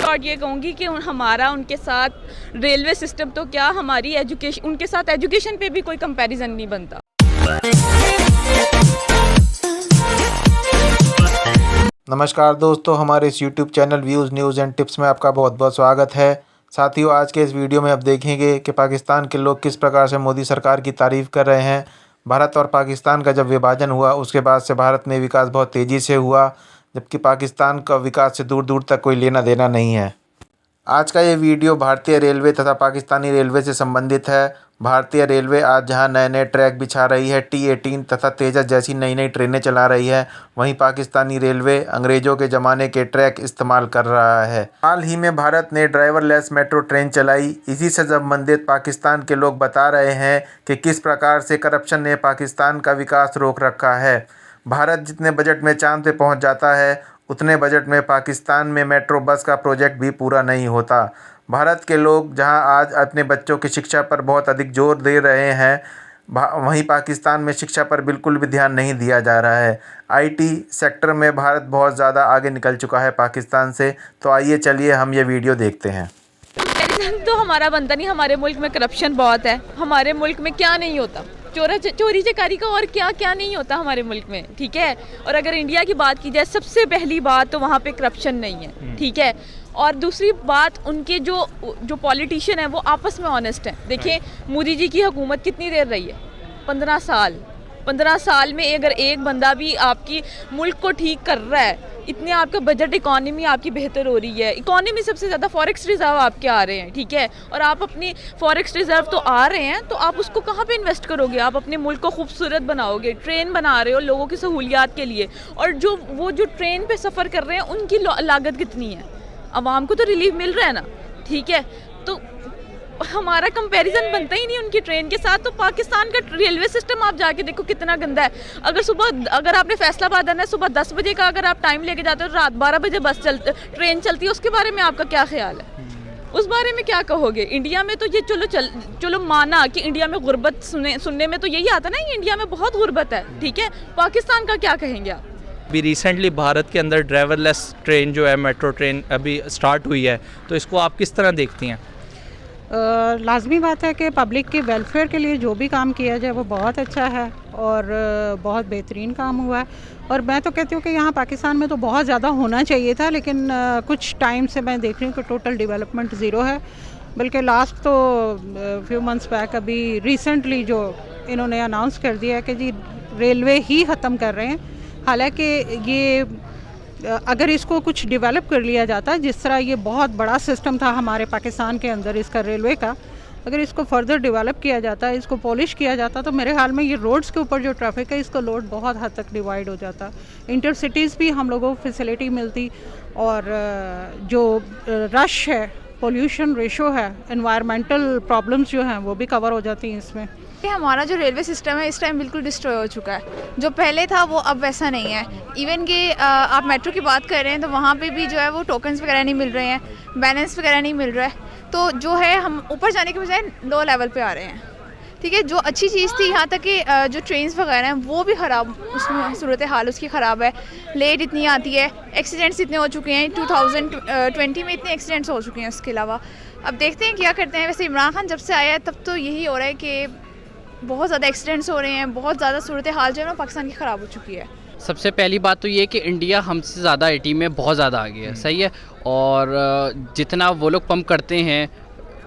और ये कहूँगी कि हमारा उनके साथ रेलवे सिस्टम तो क्या, हमारी एजुकेशन, उनके साथ एजुकेशन पे भी कोई कंपैरिजन नहीं बनता। नमस्कार दोस्तों, हमारे इस YouTube channel views news and tips में आपका बहुत बहुत स्वागत है। साथियों, आज के इस वीडियो में आप देखेंगे कि पाकिस्तान के लोग किस प्रकार से मोदी सरकार की तारीफ़ कर रहे हैं। भारत और पाकिस्तान का जब विभाजन हुआ उसके बाद से भारत में विकास बहुत तेज़ी से हुआ, जबकि पाकिस्तान का विकास से दूर दूर तक कोई लेना देना नहीं है। आज का ये वीडियो भारतीय रेलवे तथा पाकिस्तानी रेलवे से संबंधित है। भारतीय रेलवे आज जहां नए नए ट्रैक बिछा रही है, T18 तथा तेजस जैसी नई नई ट्रेनें चला रही है, वहीं पाकिस्तानी रेलवे अंग्रेज़ों के ज़माने के ट्रैक इस्तेमाल कर रहा है। हाल ही में भारत ने ड्राइवरलेस मेट्रो ट्रेन चलाई। इसी से संबंधित पाकिस्तान के लोग बता रहे हैं कि किस प्रकार से करप्शन ने पाकिस्तान का विकास रोक रखा है। भारत जितने बजट में चाँद पे पहुँच जाता है, उतने बजट में पाकिस्तान में मेट्रो बस का प्रोजेक्ट भी पूरा नहीं होता। भारत के लोग जहां आज अपने बच्चों की शिक्षा पर बहुत अधिक जोर दे रहे हैं, वहीं पाकिस्तान में शिक्षा पर बिल्कुल भी ध्यान नहीं दिया जा रहा है। IT सेक्टर में भारत बहुत ज़्यादा आगे निकल चुका है पाकिस्तान से। तो आइए चलिए हम ये वीडियो देखते हैं। तो हमारा बनता नहीं, हमारे मुल्क में करप्शन बहुत है। हमारे मुल्क में क्या नहीं होता, चोरी चकारी का और क्या क्या नहीं होता हमारे मुल्क में, ठीक है। और अगर इंडिया की बात की जाए, सबसे पहली बात तो वहाँ पे करप्शन नहीं है, ठीक है। और दूसरी बात, उनके जो पॉलिटिशियन है वो आपस में ऑनेस्ट हैं। देखिए मोदी जी की हुकूमत कितनी देर रही है, 15 साल। 15 साल में अगर एक बंदा भी आपकी मुल्क को ठीक कर रहा है, इतने आपका बजट, इकॉनमी आपकी बेहतर हो रही है। इकॉनमी सबसे ज़्यादा फॉरेक्स रिजर्व आपके आ रहे हैं, ठीक है। और आप अपनी फॉरेक्स रिजर्व तो आ रहे हैं, तो आप उसको कहाँ पे इन्वेस्ट करोगे? आप अपने मुल्क को खूबसूरत बनाओगे, ट्रेन बना रहे हो लोगों की सहूलियात के लिए। और जो ट्रेन पे सफ़र कर रहे हैं उनकी लागत कितनी है? आवाम को तो रिलीफ मिल रहा है ना, ठीक है। तो हमारा कंपैरिजन बनता ही नहीं उनकी ट्रेन के साथ। तो पाकिस्तान का रेलवे सिस्टम आप जाके देखो कितना गंदा है। अगर आपने फैसलाबाद आना है, सुबह 10 बजे का अगर आप टाइम लेके जाते हो, रात 12 बजे ट्रेन चलती है, उसके बारे में आपका क्या ख्याल है? उस बारे में क्या कहोगे? इंडिया में तो ये चलो माना कि इंडिया में गुर्बत सुनने में तो यही आता ना, इंडिया में बहुत गुर्बत है, ठीक है। पाकिस्तान का क्या कहेंगे आप? अभी रिसेंटली भारत के अंदर ड्राइवरलेस ट्रेन जो है, मेट्रो ट्रेन अभी स्टार्ट हुई है, तो इसको आप किस तरह देखती हैं? लाजमी बात है कि पब्लिक के वेलफेयर के लिए जो भी काम किया जाए वो बहुत अच्छा है और बहुत बेहतरीन काम हुआ है। और मैं तो कहती हूँ कि यहाँ पाकिस्तान में तो बहुत ज़्यादा होना चाहिए था, लेकिन कुछ टाइम से मैं देख रही हूँ कि टोटल डेवलपमेंट ज़ीरो है। बल्कि लास्ट तो फ्यू मंथ्स बैक अभी रिसेंटली जो इन्होंने अनाउंस कर दिया है कि जी रेलवे ही ख़त्म कर रहे हैं। हालांकि ये अगर इसको कुछ डेवलप कर लिया जाता, जिस तरह ये बहुत बड़ा सिस्टम था हमारे पाकिस्तान के अंदर इसका रेलवे का, अगर इसको फर्दर डेवलप किया जाता, इसको पॉलिश किया जाता, तो मेरे ख्याल में ये रोड्स के ऊपर जो ट्रैफिक है इसका लोड बहुत हद तक डिवाइड हो जाता। इंटर सिटीज़ भी हम लोगों को फैसिलिटी मिलती और जो रश है, पोल्यूशन रेशो है, एनवायरमेंटल प्रॉब्लम्स जो हैं वो भी कवर हो जाती हैं इसमें। हमारा जो रेलवे सिस्टम है इस टाइम बिल्कुल डिस्ट्रॉय हो चुका है। जो पहले था वो अब वैसा नहीं है। इवन कि आप मेट्रो की बात कर रहे हैं तो वहाँ पे भी जो है वो टोकन्स वगैरह नहीं मिल रहे हैं, बैलेंस वगैरह नहीं मिल रहा है। तो जो है हम ऊपर जाने के बजाय लो लेवल पे आ रहे हैं, ठीक है। जो अच्छी चीज़ थी, यहाँ तक कि जो ट्रेन्स वगैरह हैं वो भी ख़राब, उसमें सूरत हाल उसकी ख़राब है। लेट इतनी आती है, एक्सीडेंट्स इतने हो चुके हैं, 2020 में इतने एक्सीडेंट्स हो चुके हैं। उसके अलावा अब देखते हैं क्या करते हैं। वैसे इमरान खान जब से आया है तब तो यही हो रहा है कि बहुत ज़्यादा एक्सीडेंट्स हो रहे हैं, बहुत ज़्यादा सूरत हाल जो है ना पाकिस्तान की ख़राब हो चुकी है। सबसे पहली बात तो ये कि इंडिया हमसे ज़्यादा IT में बहुत ज़्यादा आगे है, सही है। और जितना वो लोग पंप करते हैं,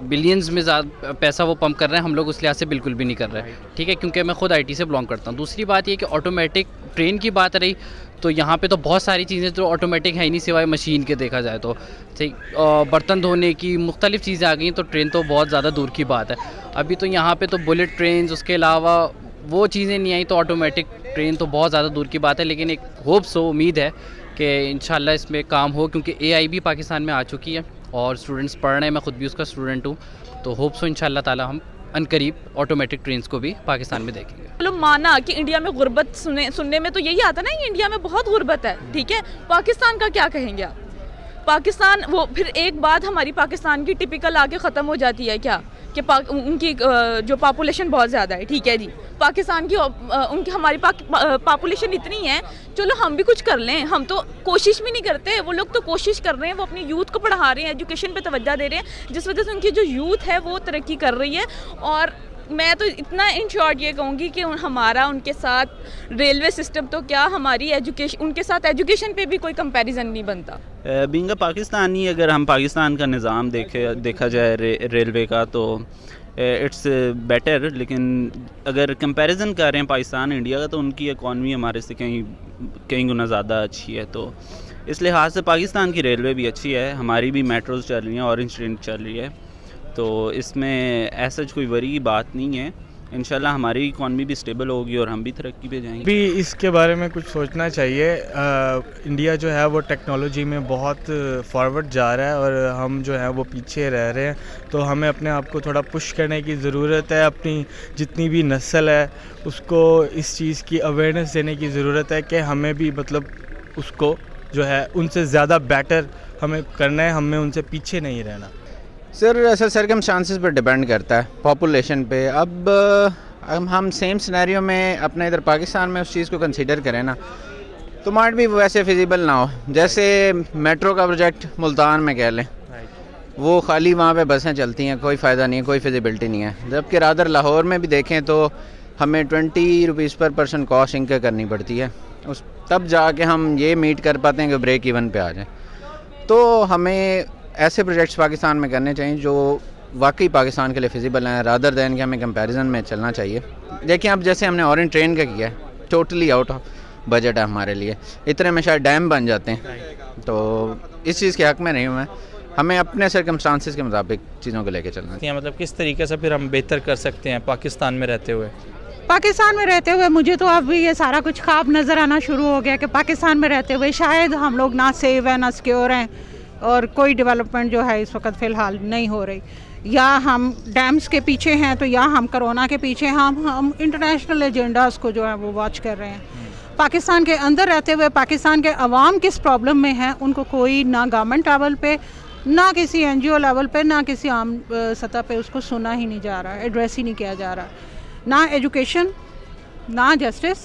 बिलियंस में ज़्यादा पैसा वो पंप कर रहे हैं, हम लोग उस लिहाज से बिल्कुल भी नहीं कर रहे हैं, ठीक है, क्योंकि मैं खुद IT से बिलोंग करता हूँ। दूसरी बात ये कि ऑटोमेटिक ट्रेन की बात रही तो यहाँ पे तो बहुत सारी चीज़ें जो ऑटोमेटिक है ही नहीं, सिवाय मशीन के देखा जाए तो, ठीक। बर्तन धोने की मुख्तलिफ़ चीज़ें आ गई हैं, तो ट्रेन तो बहुत ज़्यादा दूर की बात है। अभी तो यहाँ पे तो बुलेट ट्रेन, उसके अलावा वो चीज़ें नहीं आई, तो ऑटोमेटिक ट्रेन तो बहुत ज़्यादा दूर की बात है। लेकिन एक होप्स हो, उम्मीद है कि इंशाल्लाह इसमें काम हो, क्योंकि AI भी पाकिस्तान में आ चुकी है और स्टूडेंट्स पढ़ रहे हैं, मैं ख़ुद भी उसका स्टूडेंट हूँ। तो होप्स हो इंशाल्लाह ताला हम अनकरीब ऑटोमेटिक ट्रेन्स को भी पाकिस्तान में देखेंगे। चलो माना कि इंडिया में गुर्बत सुनने में तो यही आता ना, इंडिया में बहुत गुर्बत है, ठीक है। पाकिस्तान का क्या कहेंगे आप? पाकिस्तान, वो फिर एक बात हमारी पाकिस्तान की टिपिकल आके ख़त्म हो जाती है क्या कि उनकी जो पॉपुलेशन बहुत ज़्यादा है, ठीक है जी। पाकिस्तान की उनकी हमारी पॉपुलेशन इतनी है, चलो हम भी कुछ कर लें। हम तो कोशिश भी नहीं करते, वो लोग तो कोशिश कर रहे हैं, वो अपनी यूथ को पढ़ा रहे हैं, एजुकेशन पे तवज्जो दे रहे हैं, जिस वजह से उनकी जो यूथ है वो तरक्की कर रही है। और मैं तो इतना इन शॉर्ट ये कहूँगी कि हमारा उनके साथ रेलवे सिस्टम तो क्या, हमारी एजुकेशन, उनके साथ एजुकेशन पे भी कोई कंपैरिजन नहीं बनता। बीइंग अ पाकिस्तानी, अगर हम पाकिस्तान का निज़ाम देखा जाए रेलवे का, तो इट्स बेटर। लेकिन अगर कंपैरिजन कर रहे हैं पाकिस्तान इंडिया का, तो उनकी इकॉनमी हमारे से कई गुना ज़्यादा अच्छी है। तो इस लिहाज से पाकिस्तान की रेलवे भी अच्छी है, हमारी भी मेट्रोज़ चल रही हैं, ऑरेंज ट्रेन चल रही है, तो इसमें ऐसा कोई वरी की बात नहीं है। इंशाल्लाह हमारी इकॉनमी भी स्टेबल होगी और हम भी तरक्की पे जाएंगे। भी इसके बारे में कुछ सोचना चाहिए। इंडिया जो है वो टेक्नोलॉजी में बहुत फॉरवर्ड जा रहा है और हम जो है वो पीछे रह रहे हैं, तो हमें अपने आप को थोड़ा पुश करने की ज़रूरत है। अपनी जितनी भी नस्ल है उसको इस चीज़ की अवेयरनेस देने की ज़रूरत है कि हमें भी मतलब उसको जो है उनसे ज़्यादा बेटर हमें करना है, हमें उनसे पीछे नहीं रहना। सर ऐसा सर्कमस्टांसेस पर डिपेंड करता है, पॉपुलेशन पे। अब हम सेम सिनेरियो में अपने इधर पाकिस्तान में उस चीज़ को कंसीडर करें ना, तो माइट भी वैसे फिजिबल ना हो। जैसे मेट्रो का प्रोजेक्ट मुल्तान में कह लें, वो खाली वहाँ पे बसें चलती हैं, कोई फ़ायदा नहीं है, कोई फिजिबिलिटी नहीं है। जबकि रादर लाहौर में भी देखें तो हमें 20 रुपीज़ पर पर्सन कॉस्ट इंकर करनी पड़ती है, उस तब जाके हम ये मीट कर पाते हैं कि ब्रेक इवन पे आ जाए। तो हमें ऐसे प्रोजेक्ट्स पाकिस्तान में करने चाहिए जो वाकई पाकिस्तान के लिए फिजिबल हैं, रादर दैन कि हमें कंपैरिजन में चलना चाहिए। देखिए अब जैसे हमने ऑरेंज ट्रेन का किया है, टोटली आउट ऑफ बजट है हमारे लिए, इतने में शायद डैम बन जाते हैं। तो इस चीज़ के हक़ में नहीं हूँ मैं, हमें अपने सर्कमस्टांसेस के मुताबिक चीज़ों को लेकर चलना चाहिए। मतलब किस तरीके से फिर हम बेहतर कर सकते हैं पाकिस्तान में रहते हुए? पाकिस्तान में रहते हुए मुझे तो अब ये सारा कुछ ख्वाब नज़र आना शुरू हो गया कि पाकिस्तान में रहते हुए शायद हम लोग ना सेव हैं, ना सिक्योर हैं, और कोई डेवलपमेंट जो है इस वक्त फ़िलहाल नहीं हो रही। या हम डैम्स के पीछे हैं, तो या हम कोरोना के पीछे, हम इंटरनेशनल एजेंडाज़ को जो है वो वॉच कर रहे हैं। पाकिस्तान के अंदर रहते हुए पाकिस्तान के अवाम किस प्रॉब्लम में हैं उनको कोई ना गवर्नमेंट लेवल पे, ना किसी NGO लेवल पे, ना किसी आम सतह पे उसको सुना ही नहीं जा रहा, एड्रेस ही नहीं किया जा रहा। ना एजुकेशन, ना जस्टिस,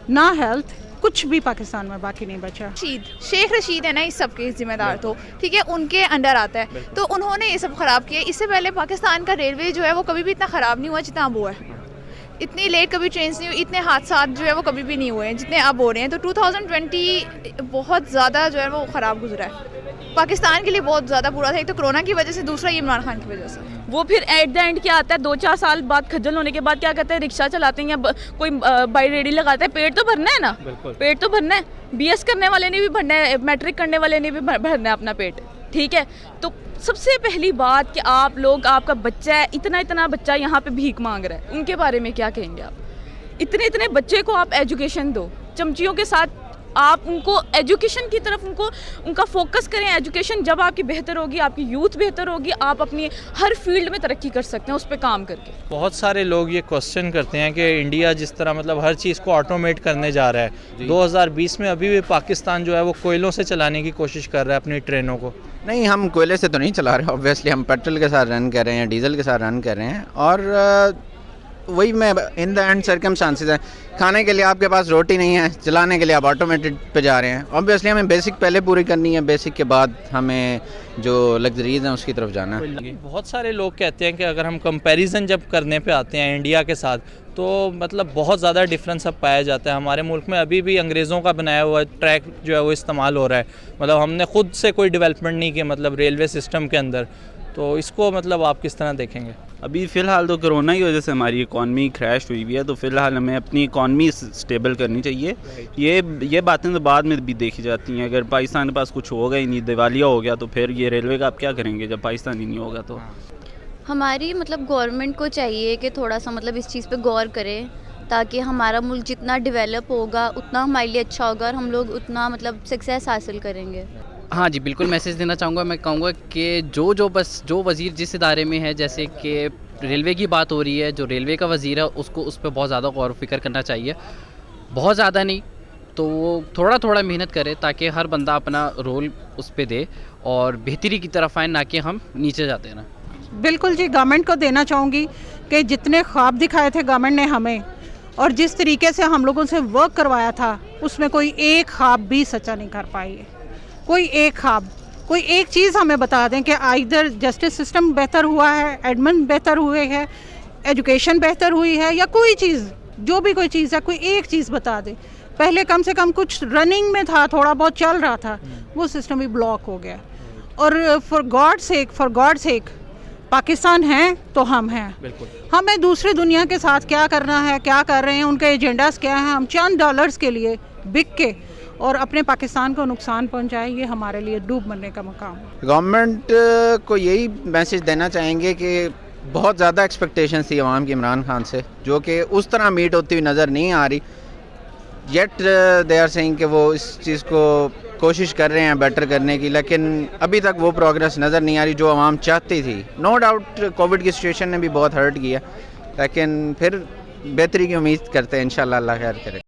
ना हेल्थ, कुछ भी पाकिस्तान में बाकी नहीं बचा। शेख रशीद है ना इस सब के जिम्मेदार, तो ठीक है उनके अंडर आता है, तो उन्होंने ये सब ख़राब किया। इससे पहले पाकिस्तान का रेलवे जो है वो कभी भी इतना ख़राब नहीं हुआ जितना अब हुआ है। इतनी लेट कभी ट्रेन नहीं हुई, इतने हादसा जो है वो कभी भी नहीं हुए हैं जितने अब हो रहे हैं। तो 2020 बहुत ज़्यादा जो है वो ख़राब गुजरा है, पाकिस्तान के लिए बहुत ज़्यादा बुरा था। एक तो कोरोना की वजह से, दूसरा इमरान खान की वजह से। वो फिर एट द एंड क्या आता है, 2-4 साल बाद खज्जल होने के बाद क्या कहते हैं, रिक्शा चलाते हैं या कोई बाई रेडी लगाता है। पेट तो भरना है ना, पेट तो भरना है। BS करने वाले ने भी भरना है, मैट्रिक करने वाले ने भी भरना है अपना पेट, ठीक है। तो सबसे पहली बात कि आप लोग, आपका बच्चा है, इतना बच्चा यहाँ पे भीख मांग रहा है, उनके बारे में क्या कहेंगे आप? इतने बच्चे को आप एजुकेशन दो, चमचियों के साथ आप उनको एजुकेशन की तरफ उनका फोकस करें। एजुकेशन जब आपकी बेहतर होगी, आपकी यूथ बेहतर होगी, आप अपनी हर फील्ड में तरक्की कर सकते हैं उस पर काम करके। बहुत सारे लोग ये क्वेश्चन करते हैं कि इंडिया जिस तरह मतलब हर चीज़ को ऑटोमेट करने जा रहा है, 2020 में अभी भी पाकिस्तान जो है वो कोयलों से चलाने की कोशिश कर रहा है अपनी ट्रेनों को। नहीं, हम कोयले से तो नहीं चला रहे, ऑब्वियसली हम पेट्रोल के साथ रन कर रहे हैं, डीजल के साथ रन कर रहे हैं। और वही मैं इन द एंड सर्कमस्टांसेस है, खाने के लिए आपके पास रोटी नहीं है, चलाने के लिए आप ऑटोमेटेड पे जा रहे हैं। ऑब्वियसली हमें बेसिक पहले पूरी करनी है, बेसिक के बाद हमें जो लग्जरीज हैं उसकी तरफ जाना है। बहुत सारे लोग कहते हैं कि अगर हम कंपैरिजन जब करने पे आते हैं इंडिया के साथ, तो मतलब बहुत ज़्यादा डिफरेंस अब पाया जाता है। हमारे मुल्क में अभी भी अंग्रेज़ों का बनाया हुआ ट्रैक जो है वो इस्तेमाल हो रहा है, मतलब हमने खुद से कोई डेवलपमेंट नहीं की मतलब रेलवे सिस्टम के अंदर। तो इसको मतलब आप किस तरह देखेंगे? अभी फ़िलहाल तो कोरोना की वजह से हमारी इकॉनमी क्रैश हुई हुई है, तो फ़िलहाल हमें अपनी इकॉनमी स्टेबल करनी चाहिए। ये बातें तो बाद में भी देखी जाती हैं। अगर पाकिस्तान के पास कुछ होगा ही नहीं, दिवालिया हो गया, तो फिर ये रेलवे का आप क्या करेंगे जब पाकिस्तान ही नहीं होगा? तो हमारी मतलब गवर्नमेंट को चाहिए कि थोड़ा सा मतलब इस चीज़ पे गौर करे, ताकि हमारा मुल्क जितना डेवलप होगा उतना हमारे लिए अच्छा होगा और हम लोग उतना मतलब सक्सेस हासिल करेंगे। हाँ जी, बिल्कुल मैसेज देना चाहूँगा। मैं कहूँगा कि जो वज़ीर जिस इदारे में है, जैसे कि रेलवे की बात हो रही है, जो रेलवे का वज़ीर है उसको उस पर बहुत ज़्यादा गौर फ़िक्र करना चाहिए। बहुत ज़्यादा नहीं तो वो थोड़ा मेहनत करे, ताकि हर बंदा अपना रोल उस पर दे और बेहतरी की तरफ आए, ना कि हम नीचे जाते हैं ना। बिल्कुल जी, गवर्नमेंट को देना चाहूँगी कि जितने ख्वाब दिखाए थे गवर्नमेंट ने हमें और जिस तरीके से हम लोगों से वर्क करवाया था उसमें कोई एक ख्वाब भी सच्चा नहीं कर पाई है। कोई एक ख्वाब, कोई एक चीज़ हमें बता दें कि आइदर जस्टिस सिस्टम बेहतर हुआ है, एडमिन बेहतर हुए है, एजुकेशन बेहतर हुई है, या कोई चीज़, जो भी कोई चीज़ है, कोई एक चीज़ बता दें। पहले कम से कम कुछ रनिंग में था, थोड़ा बहुत चल रहा था, वो सिस्टम भी ब्लॉक हो गया। और फॉर गॉड सेक पाकिस्तान है तो हम हैं। बिल्कुल। हमें दूसरी दुनिया के साथ क्या करना है, क्या कर रहे हैं, उनके एजेंडास क्या हैं, हम चंद डॉलर्स के लिए बिक के और अपने पाकिस्तान को नुकसान पहुंचाए, ये हमारे लिए डूब मरने का मकाम है। गवर्नमेंट को यही मैसेज देना चाहेंगे कि बहुत ज़्यादा एक्सपेक्टेशन थी अवाम की इमरान खान से, जो कि उस तरह मीट होती हुई नज़र नहीं आ रही। येट दे आर सेइंग कि वो इस चीज़ को कोशिश कर रहे हैं बेटर करने की, लेकिन अभी तक वो प्रोग्रेस नज़र नहीं आ रही जो आवाम चाहती थी। नो डाउट कोविड की सिचुएशन ने भी बहुत हर्ट किया, लेकिन फिर बेहतरी की उम्मीद करते हैं, इंशाल्लाह अल्लाह खैर करे।